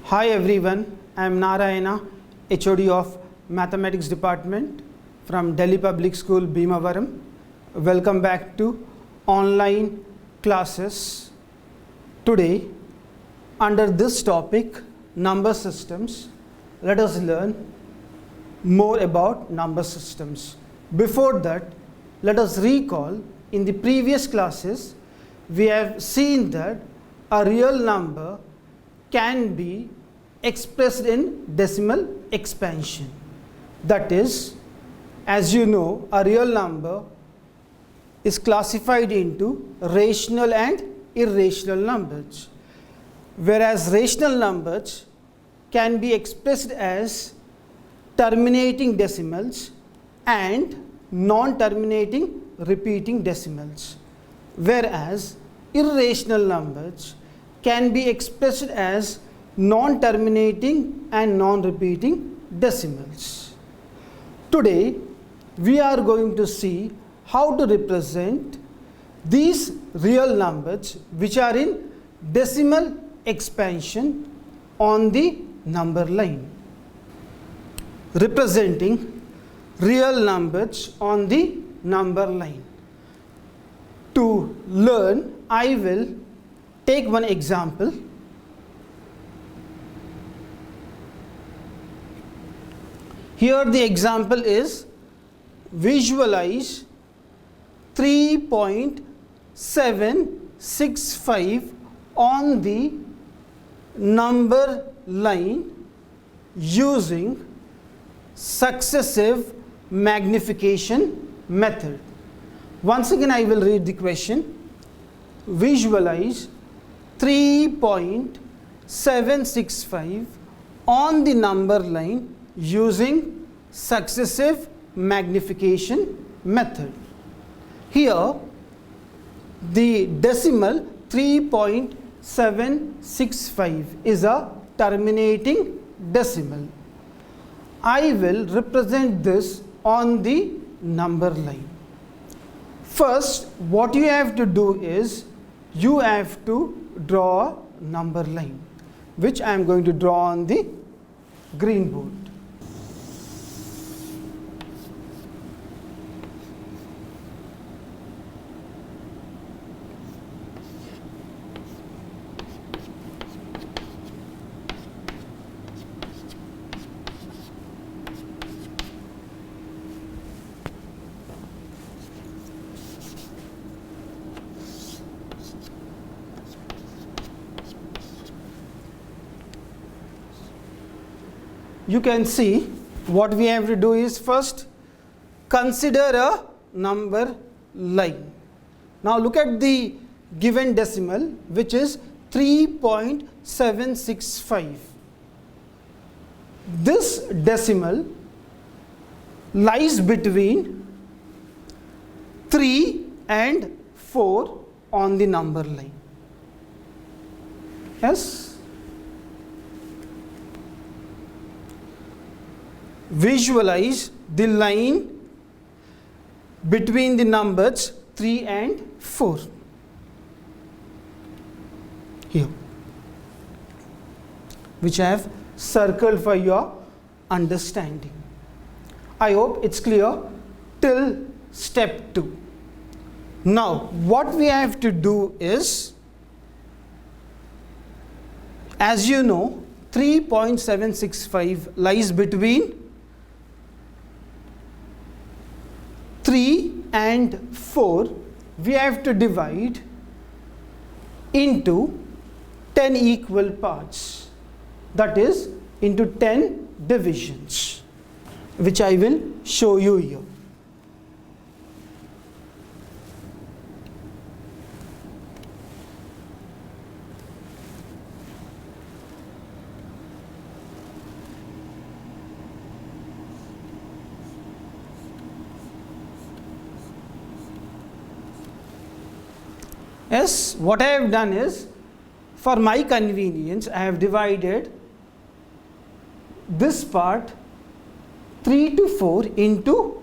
Hi everyone, I am Narayana, HOD of Mathematics Department from Delhi Public School, Bhimavaram. Welcome back to online classes. Today, under this topic, number systems, let us learn more about number systems. Before that, let us recall in the previous classes, we have seen that a real number can be expressed in decimal expansion. That is, as you know, a real number is classified into rational and irrational numbers, whereas rational numbers can be expressed as terminating decimals and non-terminating repeating decimals, whereas irrational numbers can be expressed as non-terminating and non-repeating decimals. Today, we are going to see how to represent these real numbers which are in decimal expansion on the number line. Representing real numbers on the number line. To learn, I will take one example. Here the example is visualize 3.765 on the number line using successive magnification method. Once again I will read the question. Visualize 3.765 on the number line using successive magnification method. Here the decimal 3.765 is a terminating decimal. I will represent this on the number line. First, what you have to do is you have to draw a number line, which I am going to draw on the green board. You can see what we have to do is first consider a number line. Now look at the given decimal, which is 3.765. This decimal lies between 3 and 4 on the number line. Yes? Visualize the line between the numbers 3 and 4 here, which I have circled for your understanding. I hope it's clear till step 2. Now what we have to do is, as you know, 3.765 lies between 3 and 4. We have to divide into 10 equal parts, that is into 10 divisions, which I will show you here. Yes, what I have done is, for my convenience, I have divided this part 3 to 4 into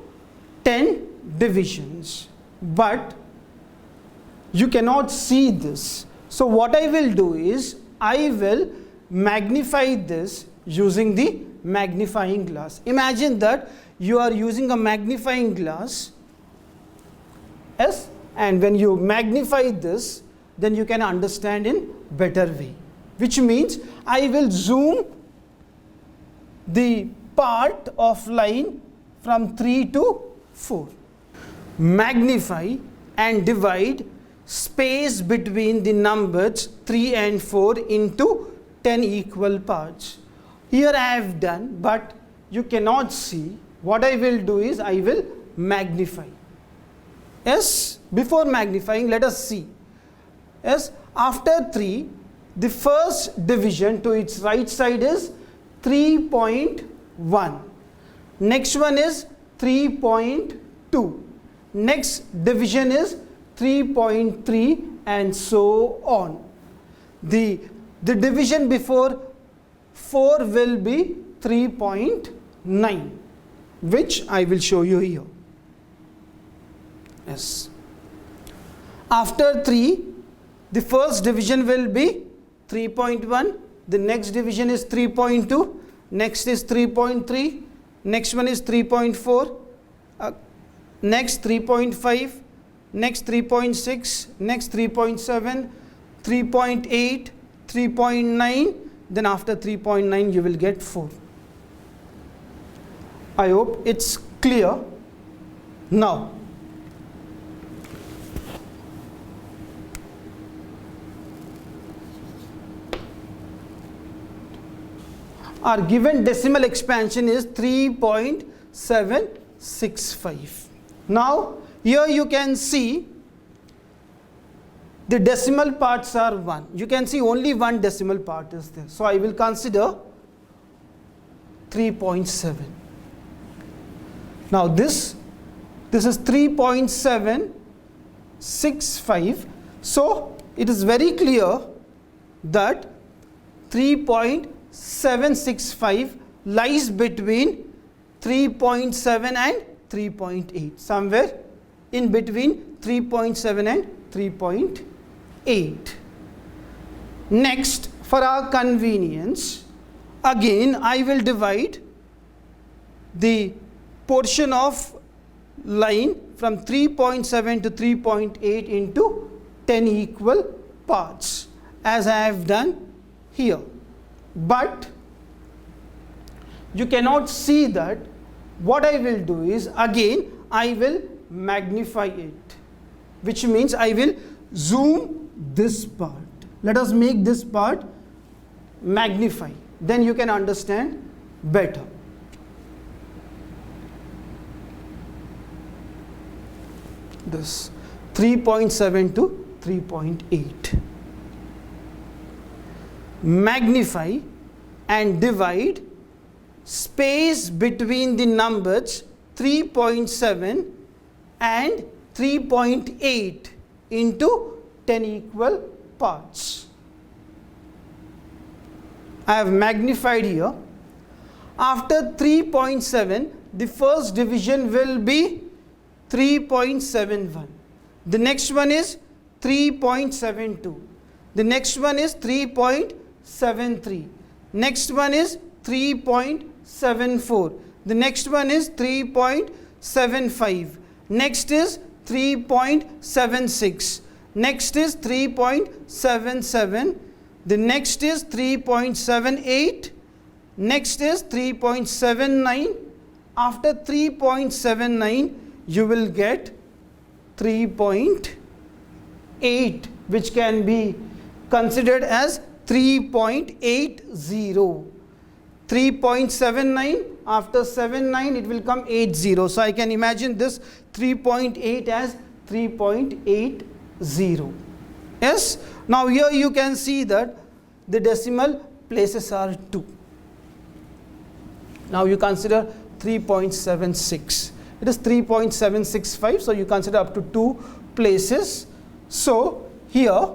10 divisions, but you cannot see this. So what I will do is, I will magnify this using the magnifying glass. Imagine that you are using a magnifying glass, yes, and when you magnify this, then you can understand in better way, which means I will zoom the part of line from 3 to 4. Magnify and divide space between the numbers 3 and 4 into 10 equal parts. Here I have done, but you cannot see. What I will do is I will magnify. Yes, before magnifying, let us see. Yes, after 3, the first division to its right side is 3.1. Next one is 3.2. Next division is 3.3 and so on. The division before 4 will be 3.9, which I will show you here. Yes. After 3, the first division will be 3.1, the next division is 3.2, next is 3.3, next one is 3.4, next 3.5, next 3.6, next 3.7, 3.8, 3.9, then after 3.9 you will get 4. I hope it's clear. Now, our given decimal expansion is 3.765. Now, here you can see the decimal parts are 1. You can see only one decimal part is there. So, I will consider 3.7. Now, this is 3.765. So, it is very clear that 3.765 lies between 3.7 and 3.8, somewhere in between 3.7 and 3.8. Next, for our convenience, again I will divide the portion of line from 3.7 to 3.8 into 10 equal parts, as I have done here. But you cannot see that. What I will do is, again I will magnify it, which means I will zoom this part. Let us make this part magnify, then you can understand better. This 3.7 to 3.8. Magnify and divide space between the numbers 3.7 and 3.8 into 10 equal parts. I have magnified here. After 3.7, the first division will be 3.71. The next one is 3.72. The next one is 3.73. Next one is 3.74. The next one is 3.75. Next is 3.76. Next is 3.77. The next is 3.78. Next is 3.79. After 3.79, you will get 3.8, which can be considered as 3.80. 3.79, after 79 it will come 80. So I can imagine this 3.8 as 3.80. Yes. Now here you can see that the decimal places are 2. Now you consider 3.76. It is 3.765. So you consider up to 2 places. So here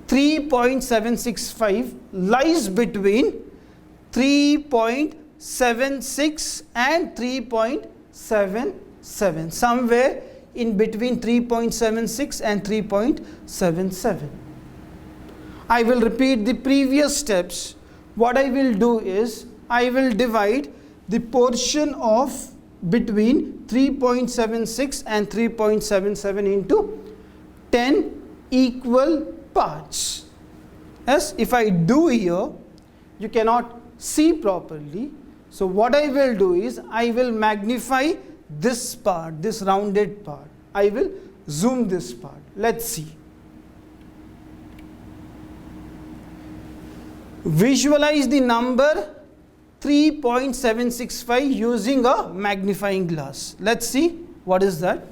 3.765 lies between 3.76 and 3.77, somewhere in between 3.76 and 3.77. I will repeat the previous steps. What I will do is, I will divide the portion of between 3.76 and 3.77 into 10 equal parts. Yes, if I do here, you cannot see properly. So what I will do is, I will magnify this part, this rounded part. I will zoom this part. Let's see. Visualize the number 3.765 using a magnifying glass. Let's see what is that.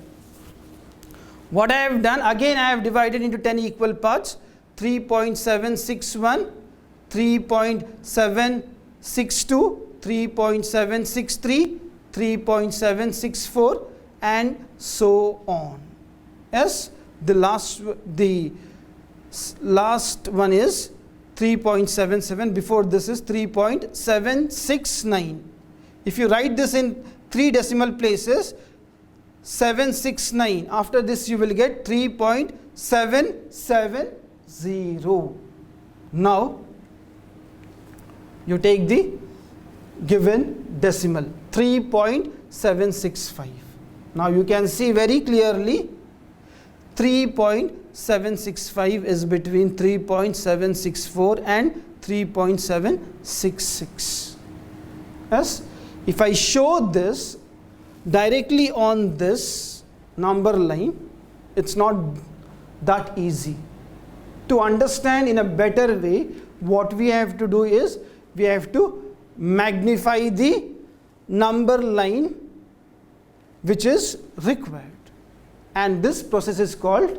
What I have done, again I have divided into 10 equal parts. 3.761, 3.762, 3.763, 3.764 and so on. Yes, the last one is 3.77. Before this is 3.769. If you write this in 3 decimal places, 769. After this you will get 3.770. Now you take the given decimal 3.765. Now you can see very clearly 3.765 is between 3.764 and 3.766. Yes, if I show this directly on this number line, it's not that easy. To understand in a better way, what we have to do is, we have to magnify the number line which is required, and this process is called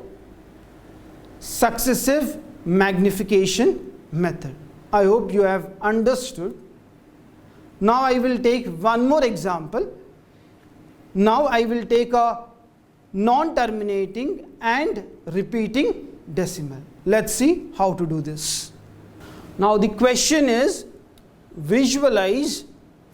successive magnification method. I hope you have understood. Now I will take one more example. Now I will take a non-terminating and repeating decimal. Let's see how to do this. Now the question is, visualize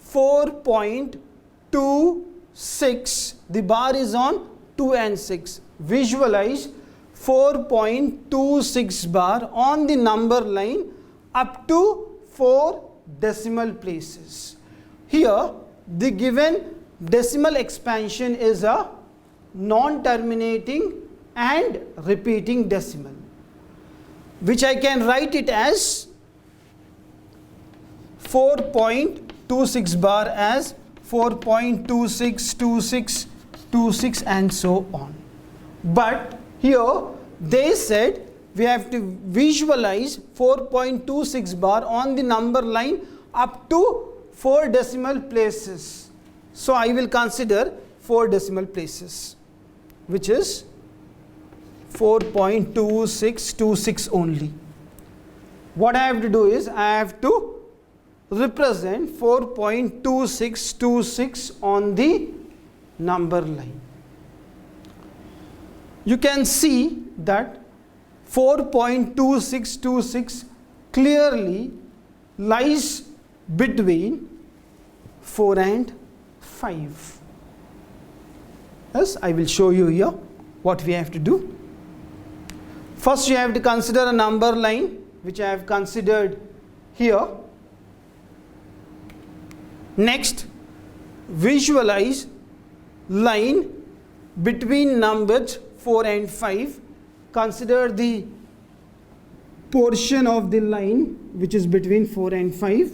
4.26. The bar is on 2 and 6. Visualize 4.26 bar on the number line up to 4 decimal places. Here the given decimal expansion is a non-terminating and repeating decimal, which I can write it as 4.26 bar as 4.262626 and so on. But here they said we have to visualize 4.26 bar on the number line up to 4 decimal places. So I will consider 4 decimal places, which is 4.2626 only. What I have to do is, I have to represent 4.2626 on the number line. You can see that 4.2626 clearly lies between 4 and 5. Yes, I will show you here what we have to do. First you have to consider a number line, which I have considered here. Next, visualize line between numbers 4 and 5. Consider the portion of the line which is between 4 and 5.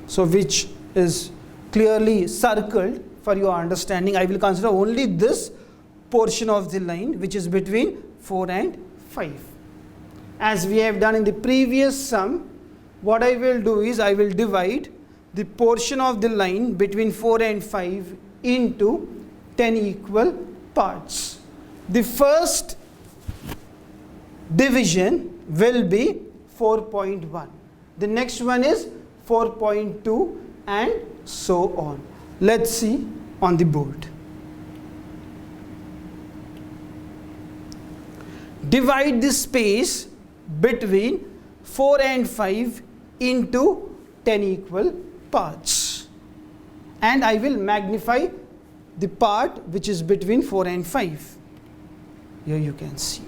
So which is clearly circled for your understanding. I will consider only this portion of the line which is between 4 and 5. As we have done in the previous sum, what I will do is, I will divide the portion of the line between 4 and 5 into 10 equal parts. The first division will be 4.1. The next one is 4.2 and so on. Let's see on the board. Divide the space between 4 and 5 into 10 equal parts, and I will magnify the part which is between 4 and 5. Here you can see.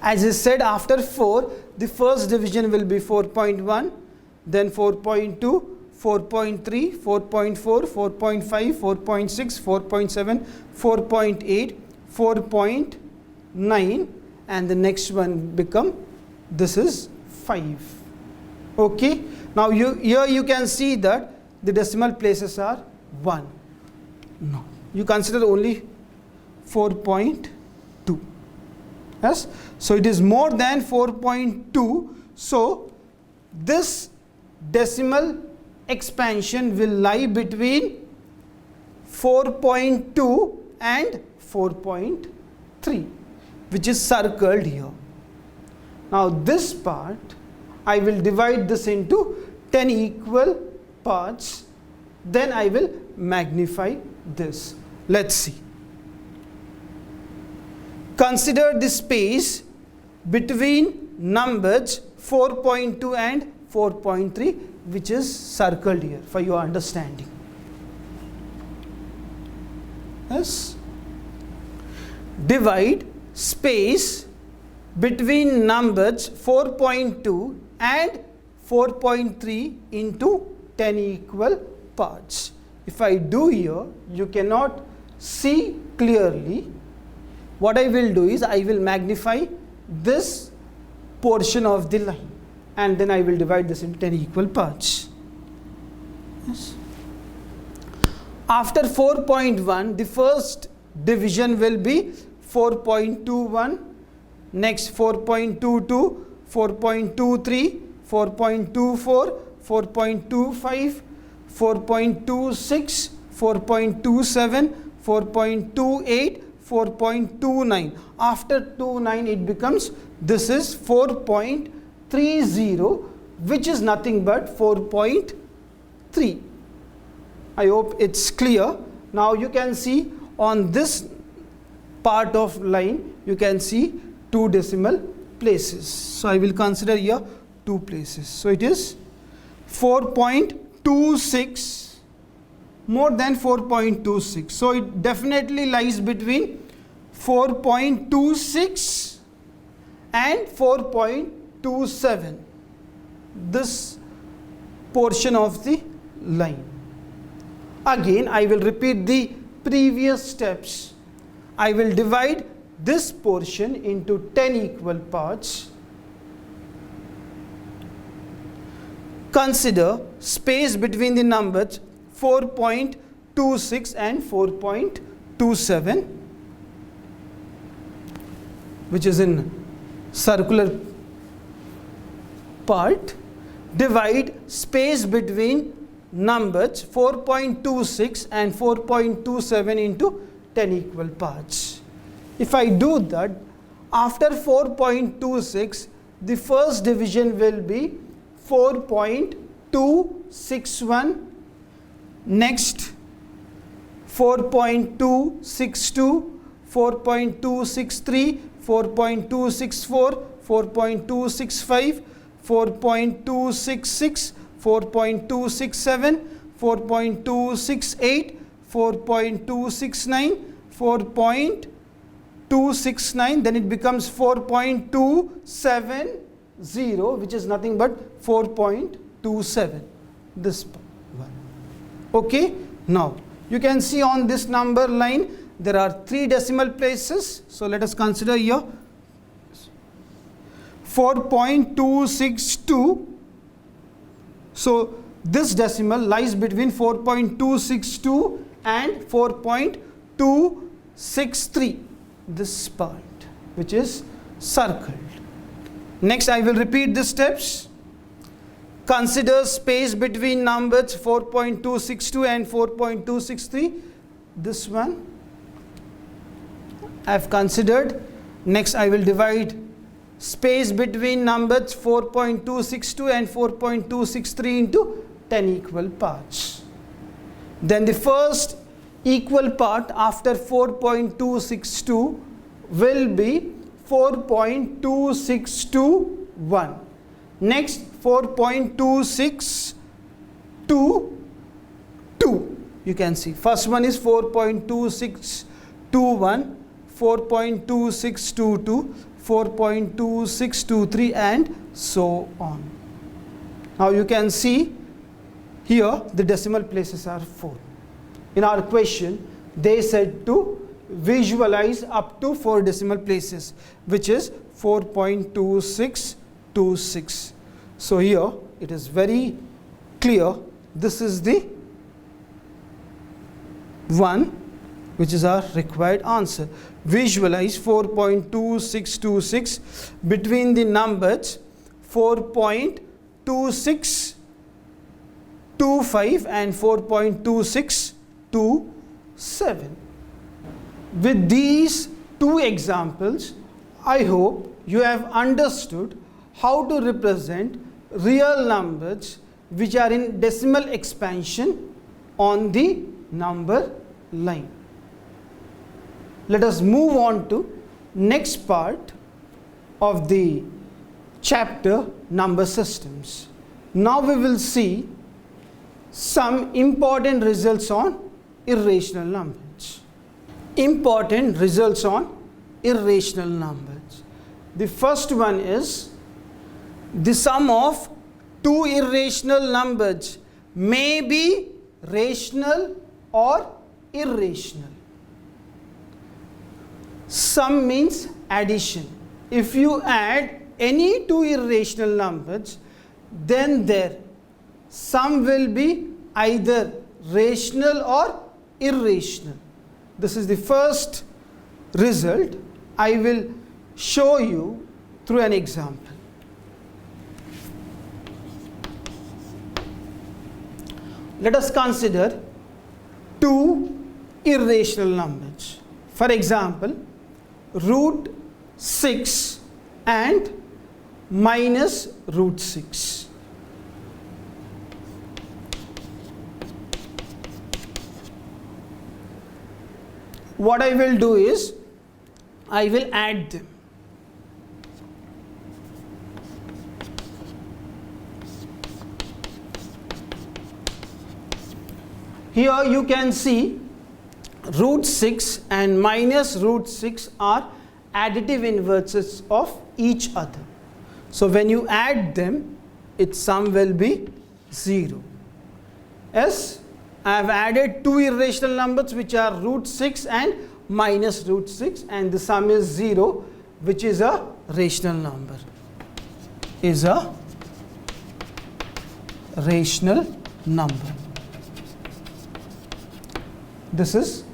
As I said, after 4, the first division will be 4.1, then 4.2, 4.3, 4.4, 4.5, 4.6, 4.7, 4.8, 4.9, and the next one become, this is 5. Okay. Now here you can see that the decimal places are 1. No, you consider only 4.2. Yes. So it is more than 4.2. So this decimal expansion will lie between 4.2 and 4.3, which is circled here. Now this part, I will divide this into 10 equal parts, then I will magnify this. Let's see. Consider the space between numbers 4.2 and 4.3, which is circled here for your understanding. Yes. Divide space between numbers 4.2 and 4.3 into 10 equal parts. If I do here, you cannot see clearly. What I will do is, I will magnify this portion of the line and then I will divide this into 10 equal parts. Yes. After 4.1, the first division will be 4.21, next 4.22, 4.23, 4.24, 4.25, 4.26, 4.27, 4.28, 4.29. After 29 it becomes, this is 4.30, which is nothing but 4.3. I hope it's clear. Now you can see on this part of line, you can see 2 decimal places. So I will consider here 2 places. So it is 4.26, more than 4.26. So it definitely lies between 4.26 and 4.27, this portion of the line. Again, I will repeat the previous steps. I will divide this portion into 10 equal parts. Consider space between the numbers 4.26 and 4.27, which is in circular part. Divide space between numbers 4.26 and 4.27 into 10 equal parts. If I do that, after 4.26, the first division will be 4.261, next 4.262, 4.263, 4.264, 4.265, 4.266, 4.267, 4.268, 4.269, 4.269, then it becomes 4.270, which is nothing but 4.27, this one. Okay. Now you can see on this number line there are 3 decimal places. So let us consider here 4.262. So this decimal lies between 4.262 and 4.263, this part which is circled. Next I will repeat the steps. Consider space between numbers 4.262 and 4.263, this one I have considered. Next I will divide space between numbers 4.262 and 4.263 into 10 equal parts. Then the first equal part after 4.262 will be 4.2621. Next 4.2622. You can see first one is 4.2621, 4.2622, 4.2623 and so on. Now you can see here the decimal places are 4. In our question they said to visualize up to 4 decimal places, which is 4.2626. So here it is very clear, this is the one which is our required answer. Visualize 4.2626 between the numbers 4.2625 and 4.2627. With these two examples, I hope you have understood how to represent real numbers which are in decimal expansion on the number line. Let us move on to next part of the chapter, number systems. Now we will see some important results on irrational numbers. Important results on irrational numbers. The first one is the sum of two irrational numbers may be rational or irrational. Sum means addition. If you add any two irrational numbers, then their sum will be either rational or irrational. This is the first result. I will show you through an example. Let us consider two irrational numbers. For example, root 6 and minus root 6. What I will do is, I will add them. Here you can see root 6 and minus root 6 are additive inverses of each other. So when you add them, its sum will be 0. Yes, I have added two irrational numbers which are root 6 and minus root 6, and the sum is 0, which is a rational number. Is a rational number. This is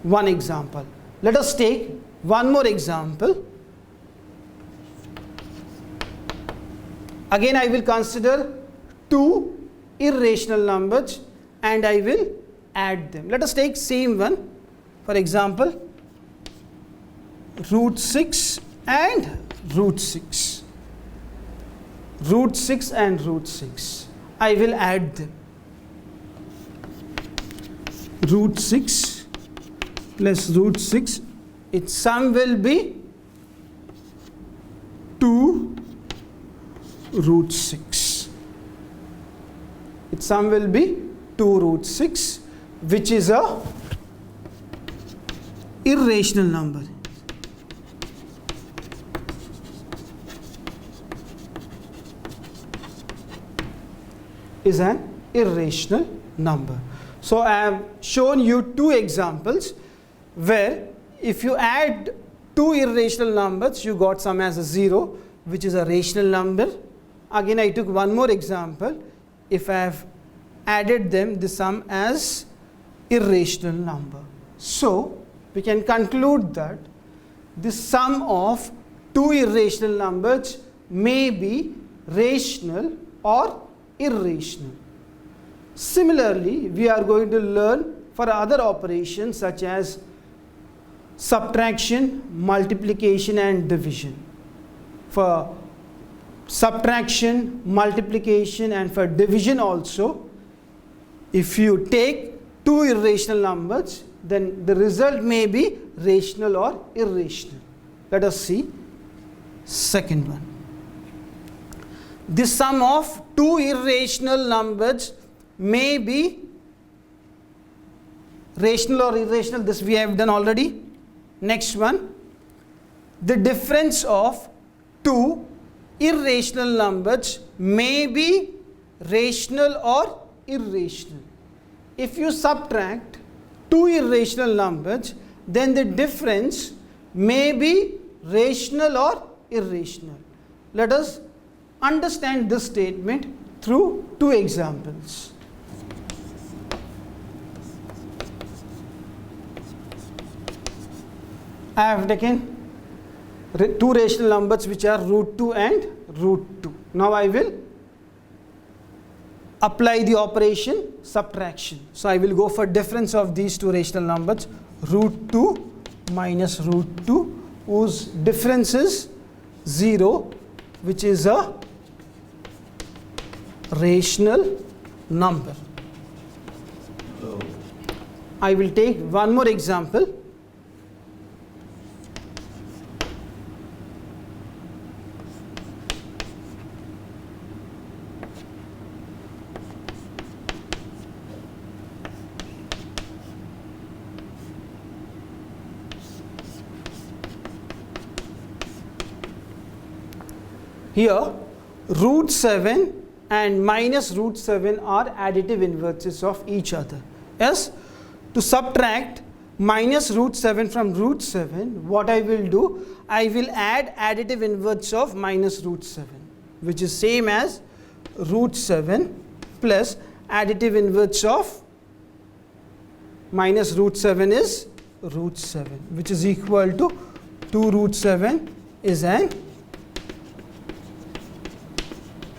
one example. Let us take one more example. Again, I will consider two irrational numbers and I will add them. Let us take same one. For example, root 6 and root 6. Root 6 and root 6. I will add them. Root 6 plus root 6, its sum will be 2 root 6. Its sum will be 2 root 6, which is a irrational number. Is an irrational number. So I have shown you two examples where if you add two irrational numbers, you got sum as a 0, which is a rational number. Again, I took one more example. If I have added them, the sum as irrational number. So we can conclude that the sum of two irrational numbers may be rational or irrational. Similarly, we are going to learn for other operations such as subtraction, multiplication and division. For subtraction, multiplication and for division also, if you take two irrational numbers, then the result may be rational or irrational. Let us see second one. The sum of two irrational numbers may be rational or irrational. This we have done already. Next one, the difference of two irrational numbers may be rational or irrational. If you subtract two irrational numbers, then the difference may be rational or irrational. Let us understand this statement through two examples. I have taken two rational numbers which are root 2 and root 2. Now I will apply the operation subtraction. So I will go for difference of these two rational numbers, root 2 minus root 2, whose difference is 0, which is a rational number. I will take one more example. Here, root 7 and minus root 7 are additive inverses of each other. Yes, to subtract minus root 7 from root 7, what I will do, I will add additive inverse of minus root 7, which is same as root 7 plus additive inverse of minus root 7 is root 7, which is equal to 2 root 7 is an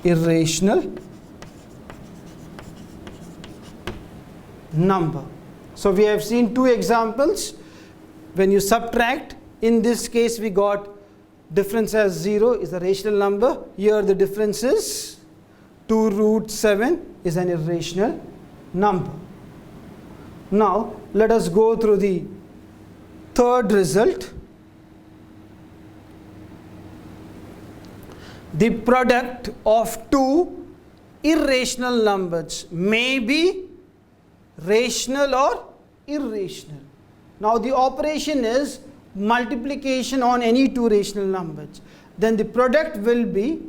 irrational number. So we have seen two examples. When you subtract, in this case we got difference as 0 is a rational number. Here the difference is 2 root 7 is an irrational number. Now let us go through the third result. The product of two irrational numbers may be rational or irrational. Now the operation is multiplication on any two rational numbers. Then the product will be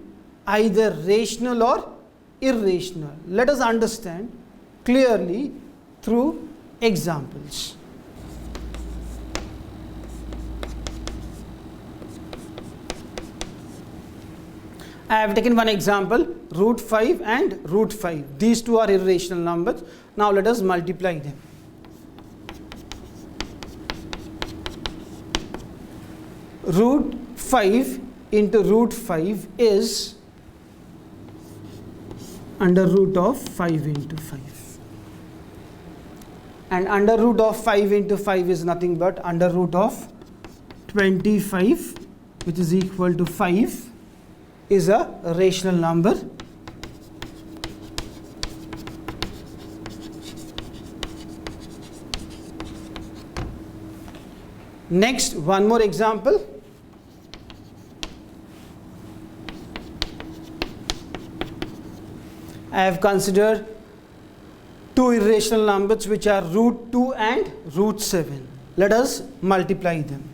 either rational or irrational. Let us understand clearly through examples. I have taken one example, root 5 and root 5. These two are irrational numbers. Now let us multiply them. Root 5 into root 5 is under root of 5 into 5. And under root of 5 into 5 is nothing but under root of 25, which is equal to 5. Is a rational number. Next, one more example. I have considered two irrational numbers which are root 2 and root 7. Let us multiply them.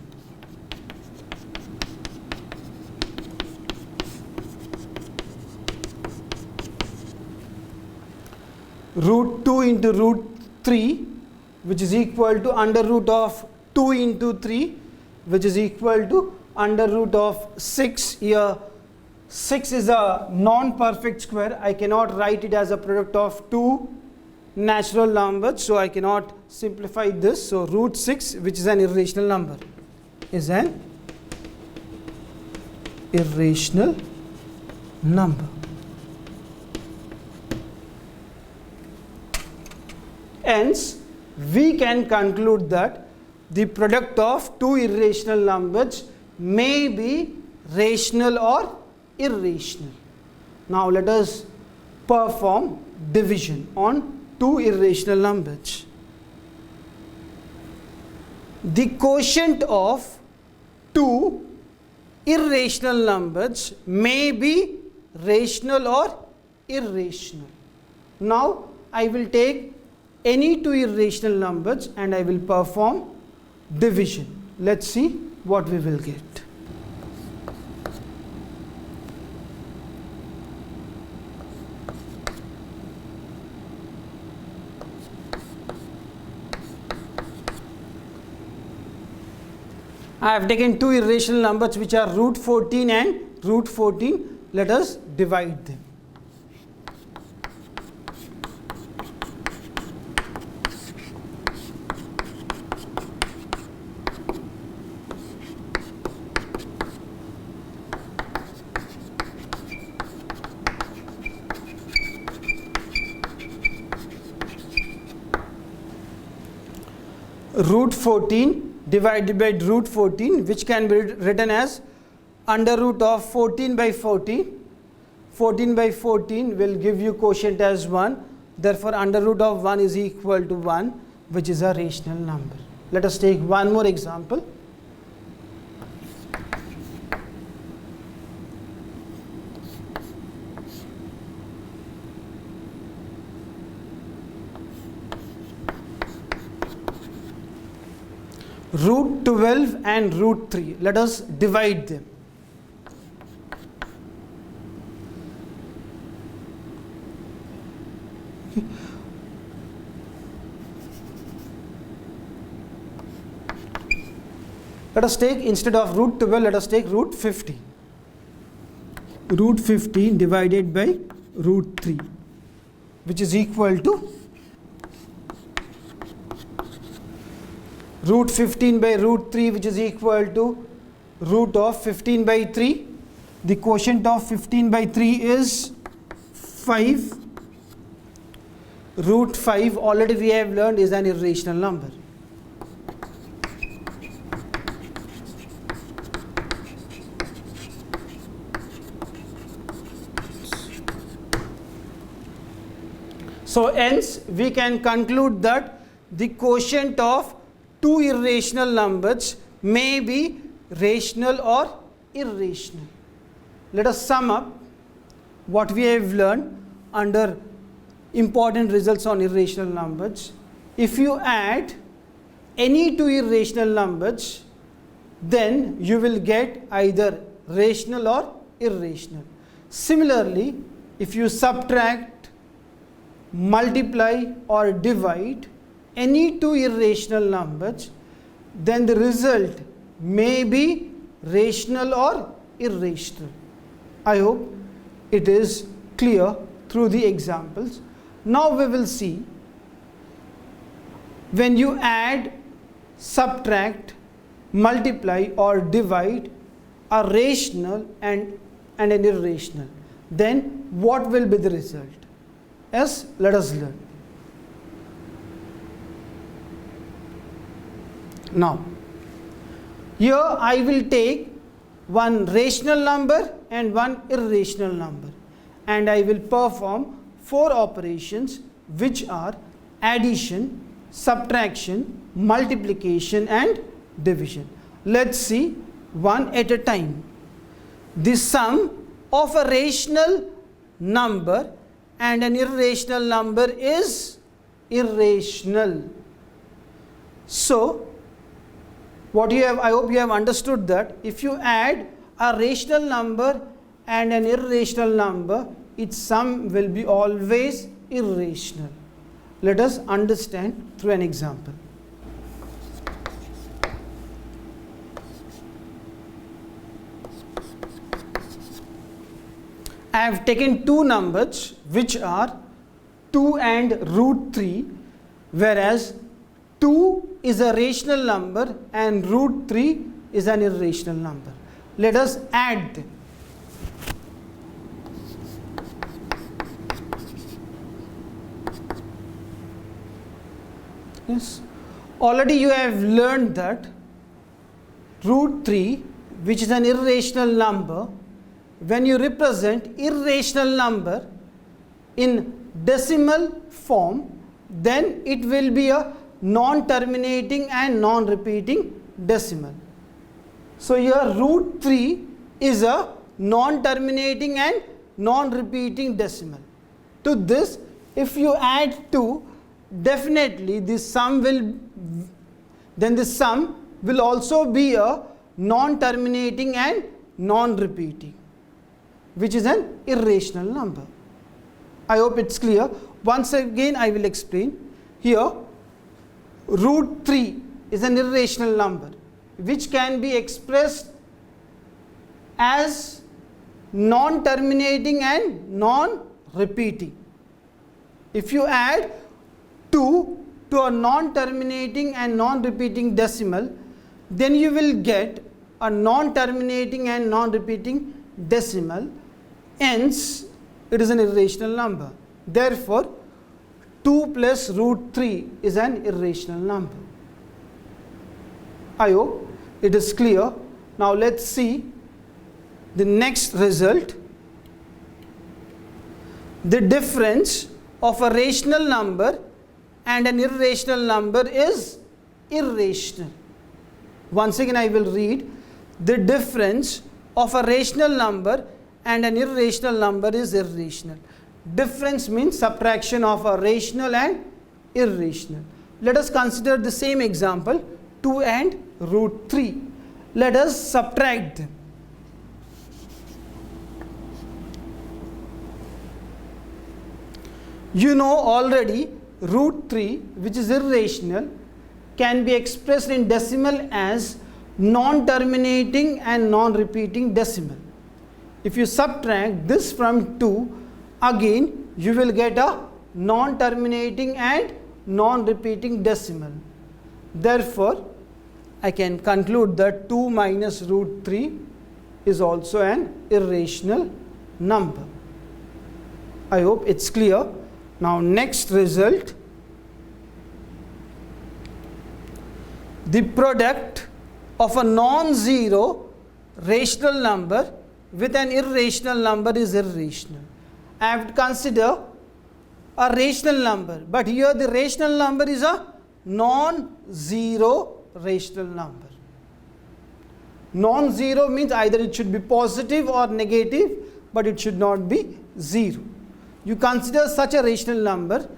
Root 2 into root 3, which is equal to under root of 2 into 3, which is equal to under root of 6. Here 6 is a non-perfect square. I cannot write it as a product of two natural numbers, so I cannot simplify this. So root 6, which is an irrational number, is an irrational number. Hence, we can conclude that the product of two irrational numbers may be rational or irrational. Now let us perform division on two irrational numbers. The quotient of two irrational numbers may be rational or irrational. Now I will take any two irrational numbers and I will perform division. Let's see what we will get. I have taken two irrational numbers which are root 14 and root 14. Let us divide them. Root 14 divided by root 14, which can be written as under root of 14 by 14. 14 by 14 will give you quotient as 1. Therefore, under root of 1 is equal to 1, which is a rational number. Let us take one more example. Root 12 and root 3. Let us divide them. Let us take, instead of root 12, let us take root 15. Root 15 divided by root 3, which is equal to root 15 by root 3, which is equal to root of 15 by 3. The quotient of 15 by 3 is 5. Root 5 already we have learned is an irrational number. So hence we can conclude that the quotient of two irrational numbers may be rational or irrational. Let us sum up what we have learned under important results on irrational numbers. If you add any two irrational numbers, then you will get either rational or irrational. Similarly, if you subtract, multiply or divide any two irrational numbers, then the result may be rational or irrational. I hope it is clear through the examples. Now we will see when you add, subtract, multiply or divide a rational and an irrational, then what will be the result? Yes, let us learn. Now, here I will take one rational number and one irrational number, and I will perform four operations which are addition, subtraction, multiplication and division. Let's see one at a time. The sum of a rational number and an irrational number is irrational. So, what you have, I hope you have understood that if you add a rational number and an irrational number, its sum will be always irrational. Let us understand through an example. I have taken two numbers which are 2 and root 3, whereas 2 is a rational number and root 3 is an irrational number. Let us add them. Yes, already you have learned that root 3, which is an irrational number, when you represent irrational number in decimal form, then it will be a non-terminating and non-repeating decimal. So here root 3 is a non-terminating and non-repeating decimal. To this, if you add 2, definitely the sum will also be a non-terminating and non-repeating, which is an irrational number. I hope it's clear. Once again I will explain. Here root 3 is an irrational number which can be expressed as non-terminating and non-repeating. If you add 2 to a non-terminating and non-repeating decimal, then you will get a non-terminating and non-repeating decimal. Hence, it is an irrational number. Therefore, 2 plus root 3 is an irrational number. I hope it is clear. Now let's see the next result. The difference of a rational number and an irrational number is irrational. Once again I will read. The difference of a rational number and an irrational number is irrational. Difference means subtraction of a rational and irrational. Let us consider the same example, 2 and root 3. Let us subtract them. You know already root 3, which is irrational, can be expressed in decimal as non-terminating and non-repeating decimal. If you subtract this from 2, again you will get a non-terminating and non-repeating decimal. Therefore, I can conclude that 2 minus root 3 is also an irrational number. I hope it's clear. Now next result. The product of a non-zero rational number with an irrational number is irrational. I have to consider a rational number, but here the rational number is a non-zero rational number. Non-zero means either it should be positive or negative, but it should not be zero. You consider such a rational number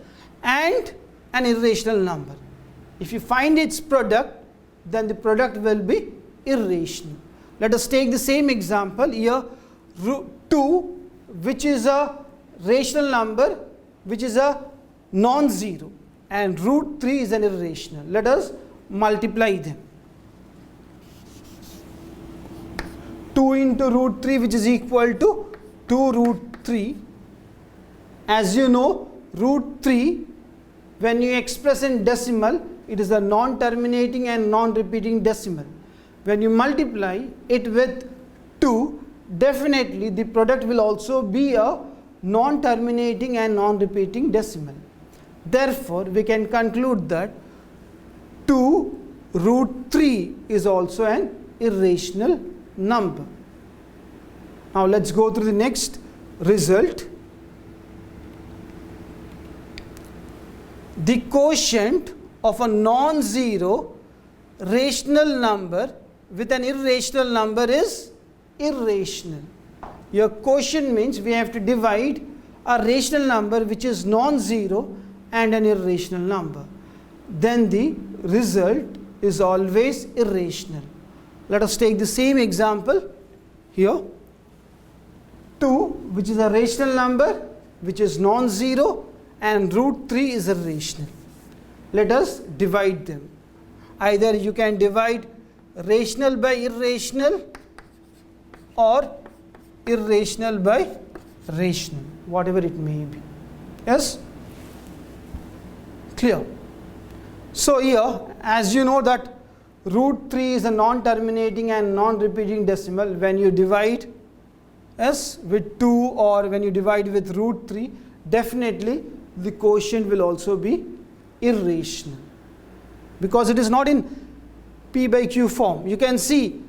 and an irrational number. If you find its product, then the product will be irrational. Let us take the same example here. 2, which is a rational number, which is a non-zero, and root 3 is an irrational. Let us multiply them. 2 into root 3, which is equal to 2 root 3. As you know, root 3, when you express in decimal, it is a non-terminating and non-repeating decimal. When you multiply it with 2, definitely the product will also be a non-terminating and non-repeating decimal. Therefore, we can conclude that 2 root 3 is also an irrational number. Now let's go through the next result. The quotient of a non-zero rational number with an irrational number is irrational. Your quotient means we have to divide a rational number which is non-zero and an irrational number. Then the result is always irrational. Let us take the same example here. 2, which is a rational number which is non-zero, and root 3 is irrational. Let us divide them. Either you can divide rational by irrational or irrational by rational, whatever it may be. Yes? Clear? So here, as you know that root 3 is a non-terminating and non-repeating decimal, when you divide with 2 or when you divide with root 3, definitely the quotient will also be irrational, because it is not in p by q form. You can see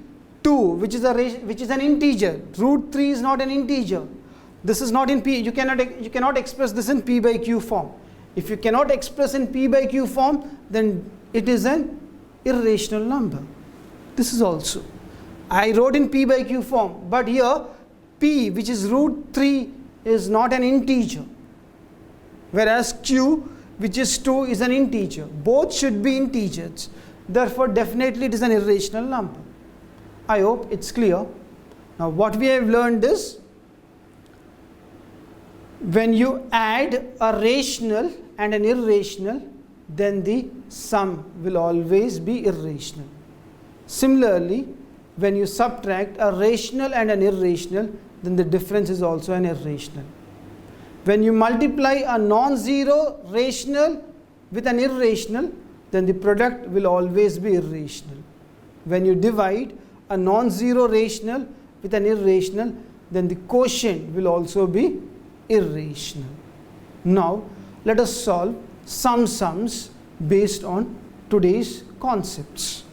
2, which is an integer. Root 3 is not an integer. This is not in p. You cannot express this in p by q form. If you cannot express in p by q form, then it is an irrational number. This is also. I wrote in p by q form, but here p, which is root 3, is not an integer, whereas q, which is 2, is an integer. Both should be integers. Therefore, definitely it is an irrational number. I hope it's clear. Now, what we have learned is, when you add a rational and an irrational, then the sum will always be irrational. Similarly, when you subtract a rational and an irrational, then the difference is also an irrational. When you multiply a non-zero rational with an irrational, then the product will always be irrational. When you divide a non-zero rational with an irrational, then the quotient will also be irrational. Now, let us solve some sums based on today's concepts.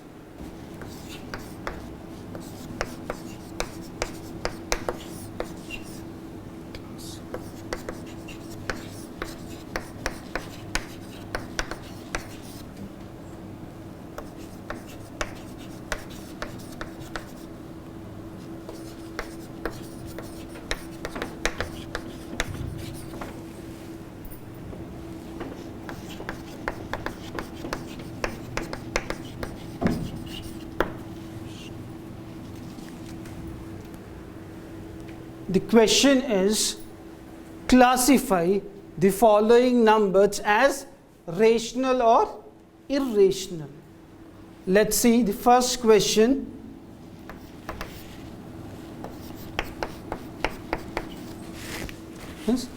The question is, classify the following numbers as rational or irrational. Let's see the first question. Yes.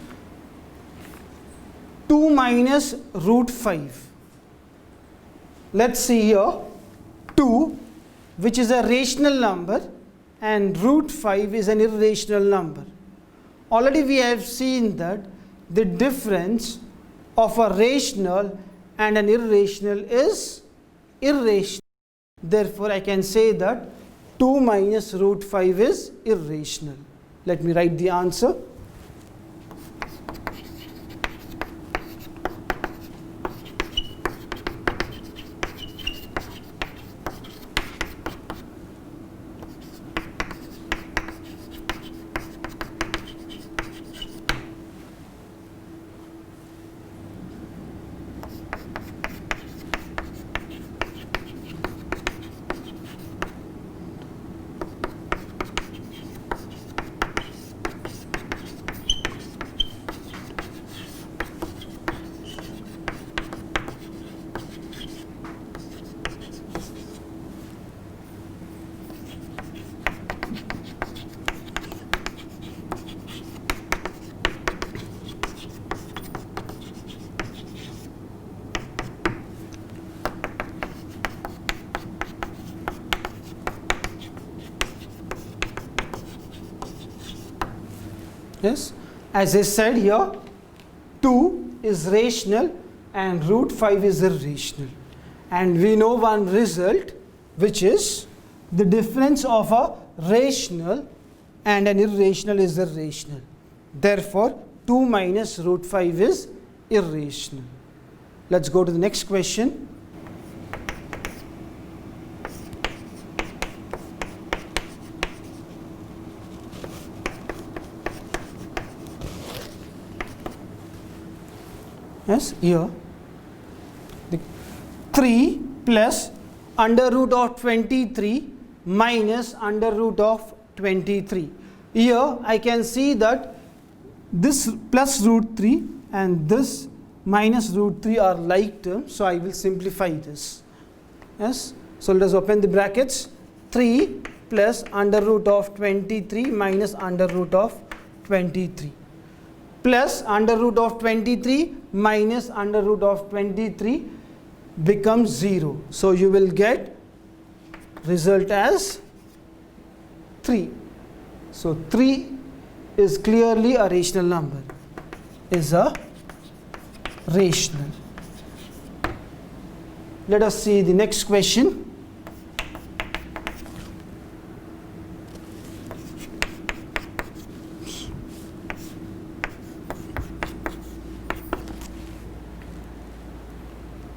2 minus root 5. Let's see here, 2, which is a rational number, and root 5 is an irrational number. Already we have seen that the difference of a rational and an irrational is irrational. Therefore, I can say that 2 minus root 5 is irrational. Let me write the answer. Yes, as I said here, 2 is rational and root 5 is irrational. And we know one result, which is the difference of a rational and an irrational is irrational. Therefore, 2 minus root 5 is irrational. Let's go to the next question. Yes, here the 3 plus under root of 23 minus under root of 23. Here I can see that this plus root 3 and this minus root 3 are like terms, so I will simplify this. Yes, so let us open the brackets. 3 plus under root of 23 minus under root of 23 plus under root of 23 minus under root of 23 becomes 0. So you will get result as 3. So 3 is clearly a rational number, is a rational. Let us see the next question.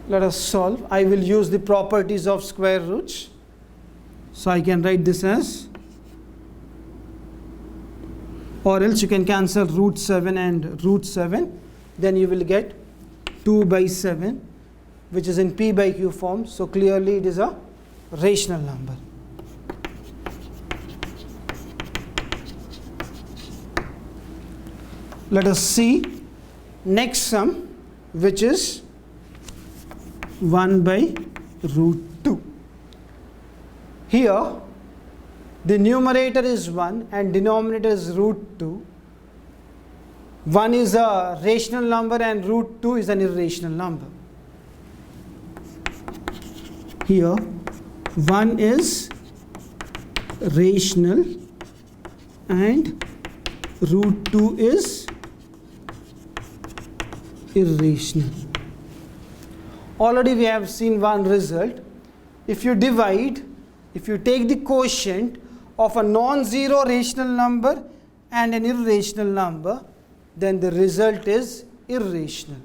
Let us solve. I will use the properties of square roots. So I can write this as, or else you can cancel root 7 and root 7. Then you will get 2 by 7, which is in P by Q form. So clearly it is a rational number. Let us see next sum, which is 1 by root 2. Here the numerator is 1 and denominator is root 2. 1 is a rational number and root 2 is an irrational number. Here 1 is rational and root 2 is irrational. Already we have seen one result. If you take the quotient of a non-zero rational number and an irrational number, then the result is irrational.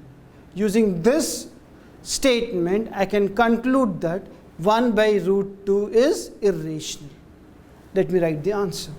Using this statement, I can conclude that 1 by root 2 is irrational. Let me write the answer.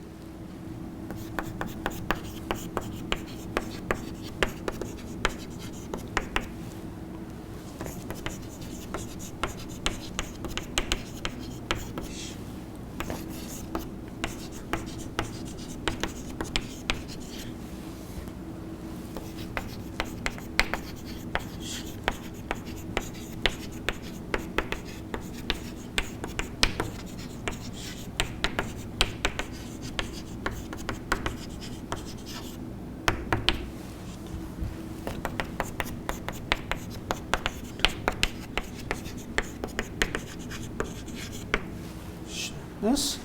Yes,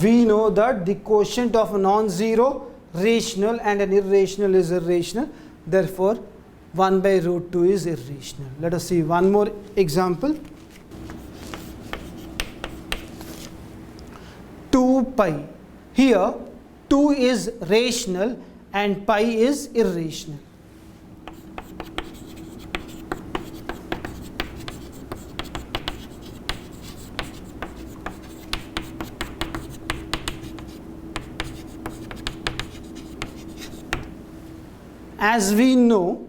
we know that the quotient of a non-zero rational and an irrational is irrational. Therefore, 1 by root 2 is irrational. Let us see one more example. 2 pi. Here 2 is rational and pi is irrational. As we know,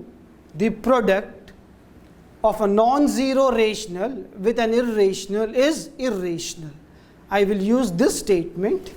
the product of a non-zero rational with an irrational is irrational. I will use this statement.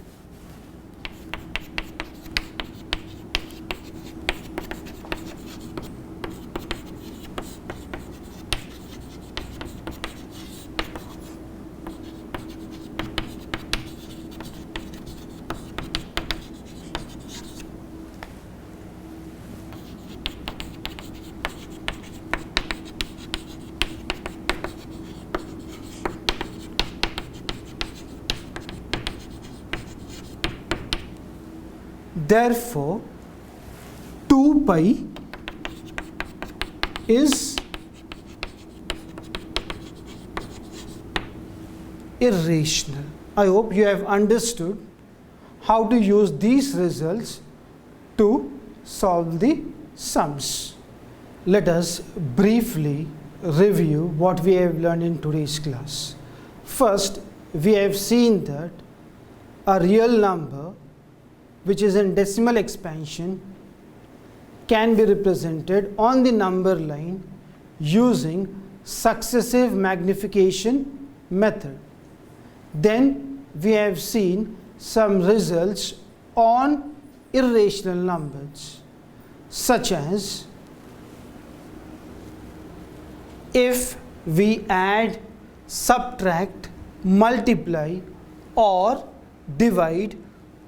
Therefore, 2 pi is irrational. I hope you have understood how to use these results to solve the sums. Let us briefly review what we have learned in today's class. First, we have seen that a real number which is in decimal expansion can be represented on the number line using successive magnification method. Then we have seen some results on irrational numbers, such as if we add, subtract, multiply or divide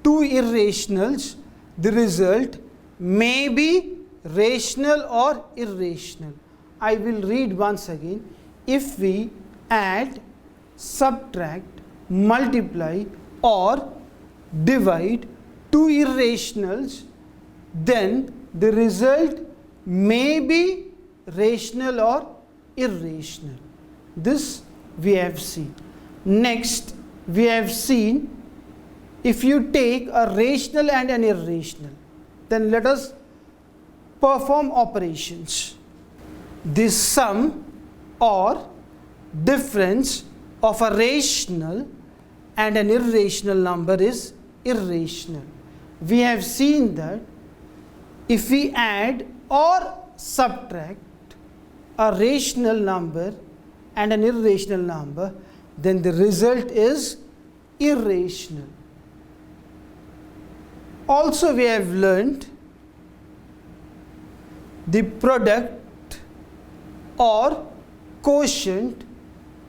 two irrationals, the result may be rational or irrational. I will read once again. If we add, subtract, multiply or divide two irrationals, then the result may be rational or irrational. This we have seen. Next, we have seen if you take a rational and an irrational, then let us perform operations. The sum or difference of a rational and an irrational number is irrational. We have seen that if we add or subtract a rational number and an irrational number, then the result is irrational. Also, we have learned the product or quotient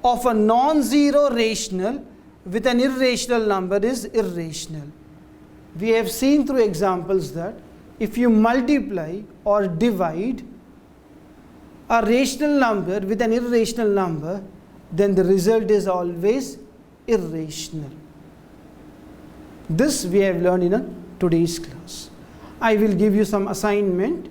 of a non-zero rational with an irrational number is irrational. We have seen through examples that if you multiply or divide a rational number with an irrational number, then the result is always irrational. This we have learned in today's class. I will give you some assignment.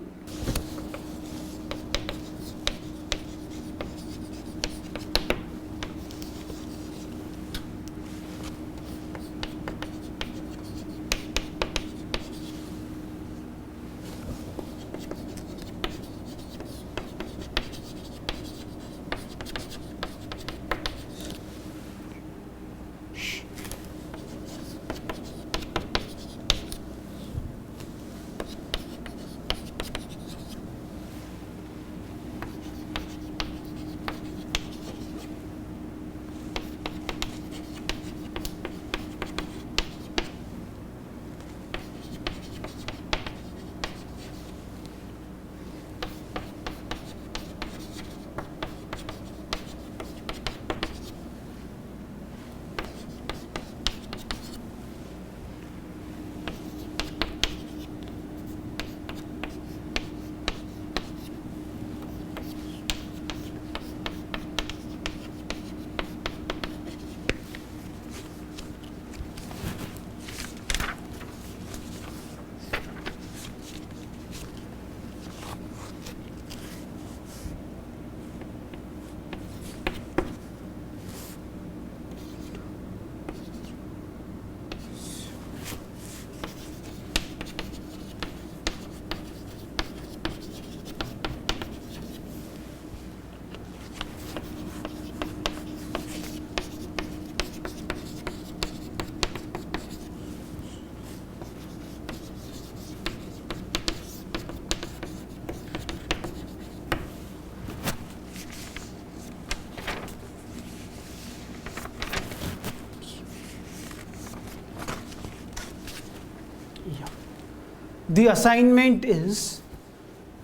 The assignment is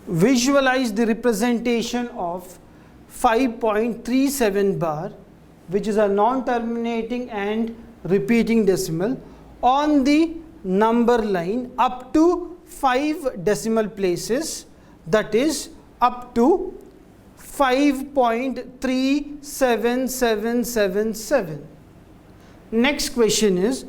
visualize the representation of 5.37 bar, which is a non-terminating and repeating decimal, on the number line up to 5 decimal places, that is up to 5.37777. Next question is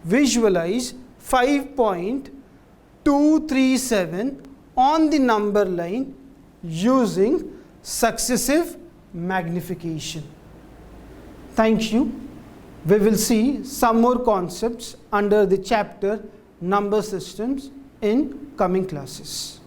visualize 5.237 on the number line using successive magnification. Thank you. We will see some more concepts under the chapter number systems in coming classes.